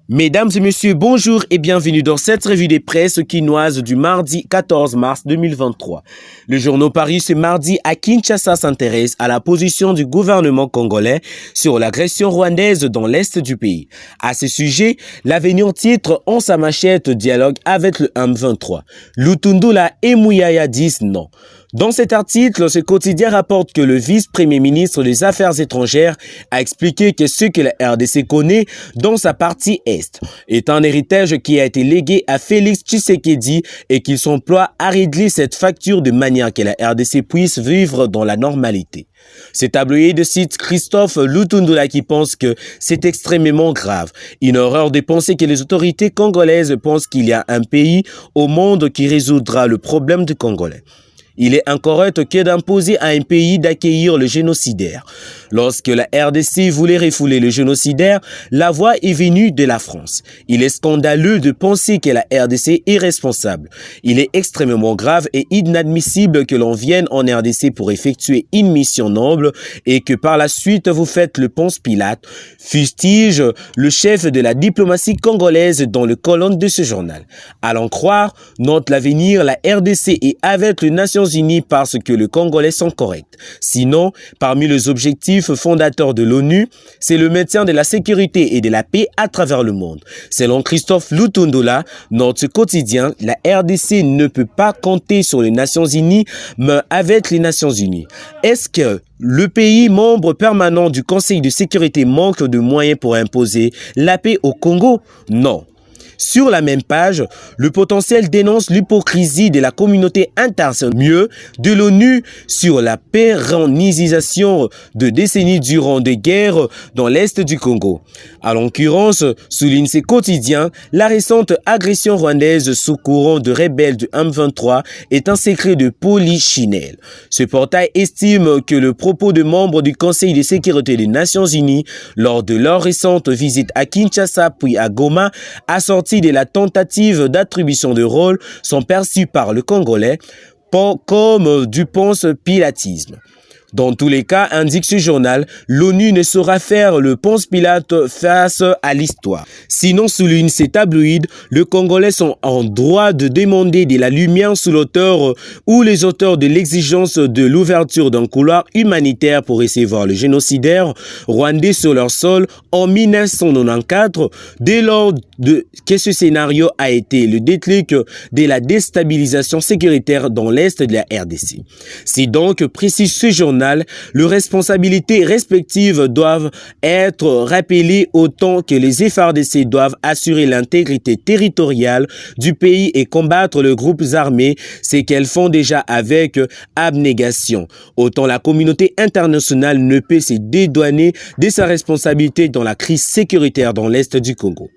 Mesdames et messieurs, bonjour et bienvenue dans cette revue des presses quinoise du mardi 14 mars 2023. Le journal paru ce mardi à Kinshasa s'intéresse à la position du gouvernement congolais sur l'agression rwandaise dans l'est du pays. À ce sujet, l'Avenir titre en sa machette dialogue avec le M23. Lutundula et Mouyaya disent non. Dans cet article, ce quotidien rapporte que le vice-premier ministre des Affaires étrangères a expliqué que ce que la RDC connaît dans sa partie Est est un héritage qui a été légué à Félix Tshisekedi et qu'il s'emploie à régler cette facture de manière que la RDC puisse vivre dans la normalité. Ce tabloïd cite Christophe Lutundula qui pense que c'est extrêmement grave. Une horreur de penser que les autorités congolaises pensent qu'il y a un pays au monde qui résoudra le problème du Congolais. Il est incorrect que d'imposer à un pays d'accueillir le génocidaire. Lorsque la RDC voulait refouler le génocidaire, la voix est venue de la France. Il est scandaleux de penser que la RDC est responsable. Il est extrêmement grave et inadmissible que l'on vienne en RDC pour effectuer une mission noble et que par la suite vous faites le Ponce Pilate, fustige le chef de la diplomatie congolaise dans le colonne de ce journal. Allons croire, note l'Avenir, la RDC est avec les Nations Unies parce que les Congolais sont corrects. Sinon, parmi les objectifs fondateurs de l'ONU, c'est le maintien de la sécurité et de la paix à travers le monde. Selon Christophe Lutundula, notre quotidien, la RDC ne peut pas compter sur les Nations Unies, mais avec les Nations Unies. Est-ce que le pays membre permanent du Conseil de sécurité manque de moyens pour imposer la paix au Congo? Non. Sur la même page, le potentiel dénonce l'hypocrisie de la communauté internationale, mieux de l'ONU sur la pérennisation de décennies durant des guerres dans l'est du Congo. À l'occurrence, souligne ses quotidiens, la récente agression rwandaise sous courant de rebelles du M23 est un secret de polichinelle. Ce portail estime que le propos de membres du Conseil de sécurité des Nations Unies lors de leur récente visite à Kinshasa puis à Goma a sorti de la tentative d'attribution de rôle sont perçus par le Congolais comme du ponce-pilatisme. Dans tous les cas, indique ce journal, l'ONU ne saura faire le Ponce Pilate face à l'histoire. Sinon, souligne ces tabloïds, les Congolais sont en droit de demander de la lumière sur l'auteur ou les auteurs de l'exigence de l'ouverture d'un couloir humanitaire pour recevoir le génocidaire rwandais sur leur sol en 1994, dès lors que ce scénario a été le déclic de la déstabilisation sécuritaire dans l'est de la RDC. C'est donc, précise ce journal, les responsabilités respectives doivent être rappelées autant que les FARDC doivent assurer l'intégrité territoriale du pays et combattre les groupes armés, ce qu'elles font déjà avec abnégation. Autant la communauté internationale ne peut se dédouaner de sa responsabilité dans la crise sécuritaire dans l'est du Congo.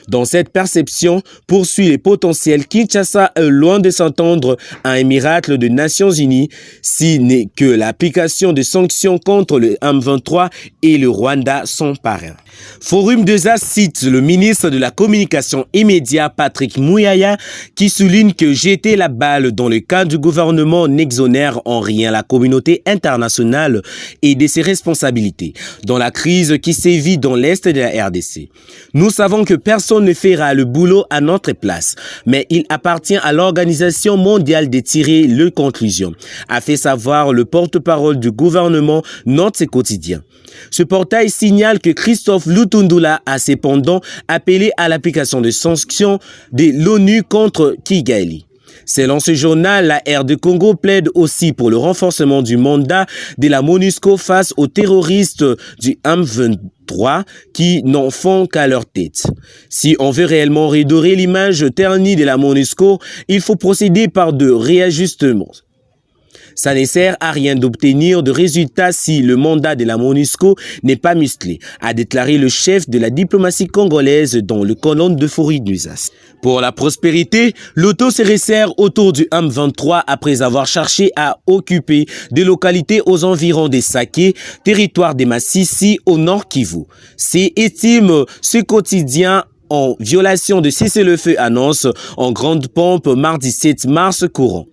Dans cette perception, poursuit les potentiels, Kinshasa est loin de s'entendre à un miracle des Nations Unies, si n'est que l'application de sanctions contre le M23 et le Rwanda sont parrains. Forum 2A cite le ministre de la Communication et Médias Patrick Mouyaya qui souligne que jeter la balle dans le cadre du gouvernement n'exonère en rien la communauté internationale et de ses responsabilités dans la crise qui sévit dans l'est de la RDC. Nous savons que personne ne fera le boulot à notre place, mais il appartient à l'Organisation mondiale de tirer les conclusions, a fait savoir le porte-parole du gouvernement, note ses quotidiens. Ce portail signale que Christophe Lutundula a cependant appelé à l'application de sanctions de l'ONU contre Kigali. Selon ce journal, la RD Congo plaide aussi pour le renforcement du mandat de la MONUSCO face aux terroristes du M23 qui n'en font qu'à leur tête. Si on veut réellement redorer l'image ternie de la MONUSCO, il faut procéder par de réajustements. Ça ne sert à rien d'obtenir de résultats si le mandat de la MONUSCO n'est pas musclé, a déclaré le chef de la diplomatie congolaise dans le colonne de Foridnuzas. Pour la prospérité, l'auto se resserre autour du M23 après avoir cherché à occuper des localités aux environs des Saké, territoire des Massissi au nord Kivu. C'est estime ce quotidien en violation de cessez-le-feu, annonce en grande pompe mardi 7 mars courant.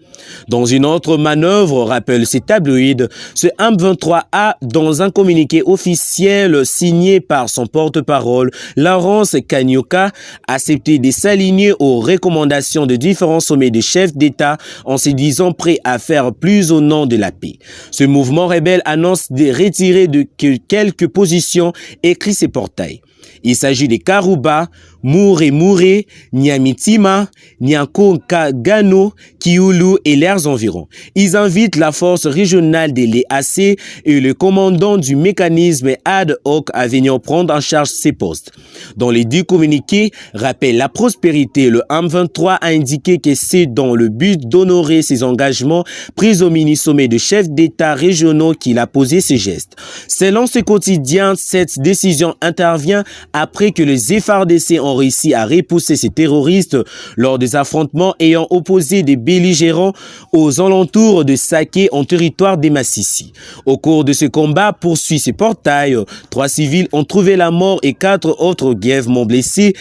Dans une autre manœuvre, rappelle ces tabloïds, ce M23 a, dans un communiqué officiel signé par son porte-parole, Laurence Kanyuka, accepté de s'aligner aux recommandations de différents sommets de chefs d'État en se disant prêt à faire plus au nom de la paix. Ce mouvement rebelle annonce de retirer de quelques positions, écrit ses portails. Il s'agit des Karuba, Mouré, Nyamitima, Nyankogano, Kiulu et leurs environs. Ils invitent la force régionale des l'EAC et le commandant du mécanisme ad hoc à venir prendre en charge ces postes. Dans les 10 communiqués, rappelle la prospérité, le M23 a indiqué que c'est dans le but d'honorer ses engagements pris au mini-sommet de chefs d'État régionaux qu'il a posé ces gestes. Selon ce quotidien, cette décision intervient après que les FARDC ont réussi à repousser ces terroristes lors des affrontements ayant opposé des belligérants aux alentours de Saké en territoire des Massissi. Au cours de ce combat, poursuit ces portails, 3 civils ont trouvé la mort et 4 autres grièvement blessés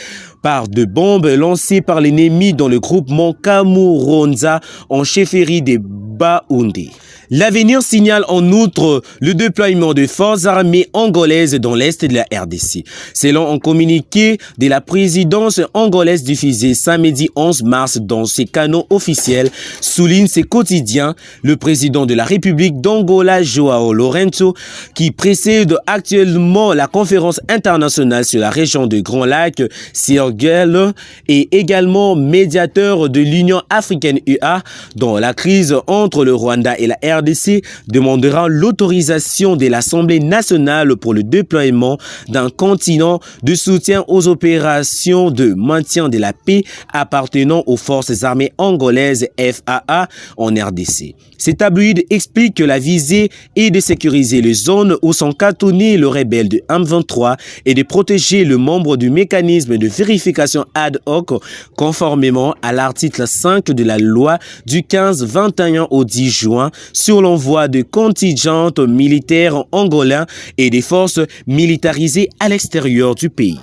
par de bombes lancées par l'ennemi dans le groupement Kamuronza en chefferie des Baoundé. L'avenir signale en outre le déploiement de forces armées angolaises dans l'est de la RDC. Selon un communiqué de la présidence angolaise diffusé samedi 11 mars dans ses canaux officiels, souligne ses quotidiens, le président de la République d'Angola, Joao Lourenço, qui précède actuellement la conférence internationale sur la région de Grand Lac, Cirgel, et également médiateur de l'Union africaine UA dans la crise entre le Rwanda et la RDC, demandera l'autorisation de l'Assemblée nationale pour le déploiement d'un continent de soutien aux opérations de maintien de la paix appartenant aux forces armées angolaises FAA en RDC. Ces tabloïds expliquent que la visée est de sécuriser les zones où sont cantonnés le rebelle de M23 et de protéger le membre du mécanisme de vérification ad hoc conformément à l'article 5 de la loi du 15-21 au 10 juin sur l'envoi de contingents militaires angolais et des forces militarisées à l'extérieur du pays.